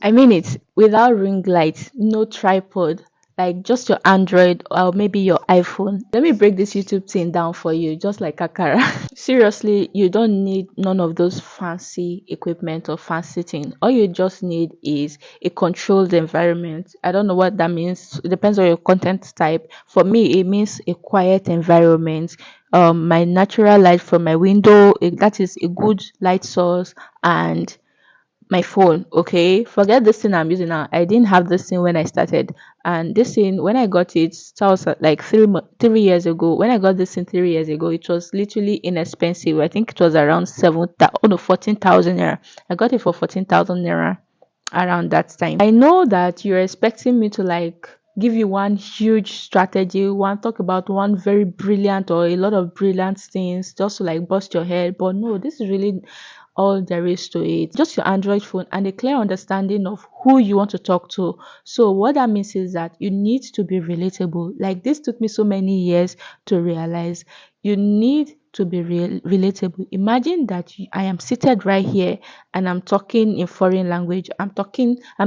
I mean it, without ring light, no tripod, like just your Android or maybe your iPhone. Let me break this YouTube thing down for you, just like Akara. Seriously, you don't need none of those fancy equipment or fancy thing. All you just need is a controlled environment. I don't know what that means. It depends on your content type. For me, it means a quiet environment. My natural light from my window, that is a good light source, and my phone. Okay, forget this thing I'm using now. I didn't have this thing when I started, and this thing when I got it, that was like 3 years ago. When I got this thing 3 years ago, it was literally inexpensive. I think it was around 14,000 naira. I got it for 14,000 naira around that time. I know that you're expecting me to like give you one huge strategy, one talk about one very brilliant or a lot of brilliant things just to like bust your head. But no, this is really all there is to it. Just your Android phone and a clear understanding of who you want to talk to. So what that means is that you need to be relatable. Like this took me so many years to realize. You need to be relatable. Imagine that I am seated right here and I'm talking in foreign language. I'm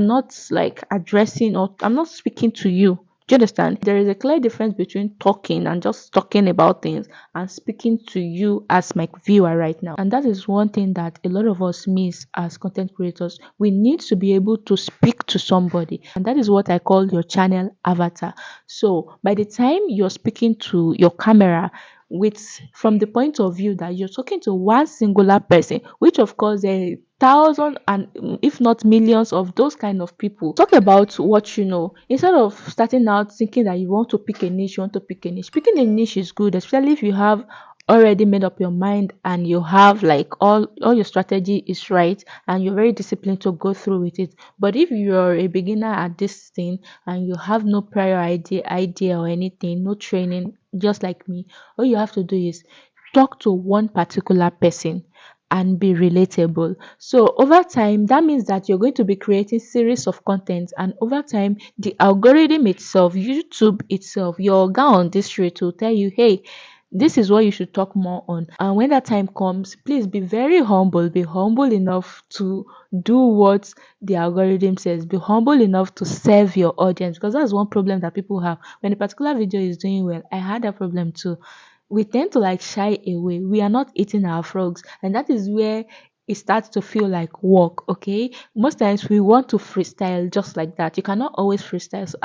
not like addressing or I'm not speaking to you. Do you understand? There is a clear difference between talking and just talking about things and speaking to you as my viewer right now. And that is one thing that a lot of us miss as content creators. We need to be able to speak to somebody. And that is what I call your channel avatar. So by the time you're speaking to your camera, with from the point of view that you're talking to one singular person, which of course there are thousands and if not millions of those kind of people. Talk about what you know instead of starting out thinking that you want to pick a niche. You want to pick a niche. Picking a niche is good, especially if you have already made up your mind and you have like all your strategy is right and you're very disciplined to go through with it. But if you're a beginner at this thing and you have no prior idea or anything, no training, just like me, all you have to do is talk to one particular person and be relatable. So over time, that means that you're going to be creating series of content, and over time, the algorithm itself, YouTube itself, your guy on this street will tell you, hey, this is what you should talk more on. And when that time comes, please be very humble. Be humble enough to do what the algorithm says. Be humble enough to serve your audience, because that's one problem that people have. When a particular video is doing well, I had that problem too. We tend to like shy away. We are not eating our frogs, and that is where it starts to feel like work. Okay, most times we want to freestyle just like that. You cannot always freestyle. So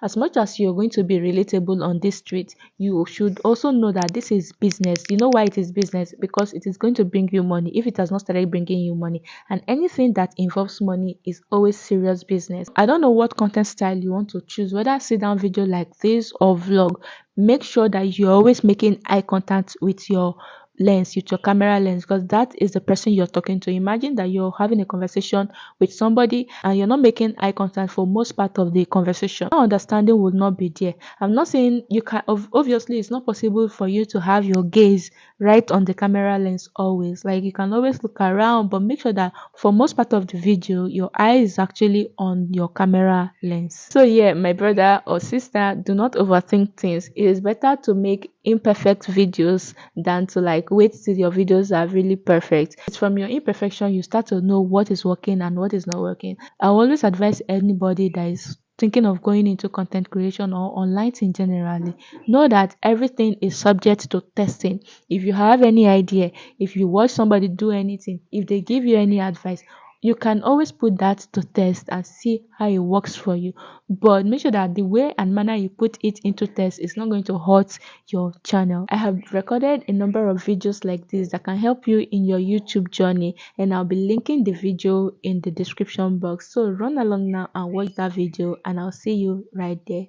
as much as you're going to be relatable on this street, you should also know that this is business. You know why it is business? Because it is going to bring you money. If it has not started bringing you money, and anything that involves money is always serious business. I don't know what content style you want to choose, whether sit down video like this or vlog. Make sure that you're always making eye contact with your lens, with your camera lens, because that is the person you're talking to. Imagine that you're having a conversation with somebody and you're not making eye contact for most part of the conversation. No understanding will not be there. I'm not saying you can, obviously it's not possible for you to have your gaze right on the camera lens always. Like you can always look around, but make sure that for most part of the video your eye is actually on your camera lens. So yeah, my brother or sister, do not overthink things. It is better to make imperfect videos than to like wait till your videos are really perfect. It's from your imperfection you start to know what is working and what is not working. I always advise anybody that is thinking of going into content creation or online thing generally, know that everything is subject to testing. If you have any idea, if you watch somebody do anything, if they give you any advice, you can always put that to test and see how it works for you. But make sure that the way and manner you put it into test is not going to hurt your channel. I have recorded a number of videos like this that can help you in your YouTube journey, and I'll be linking the video in the description box. So run along now and watch that video, and I'll see you right there.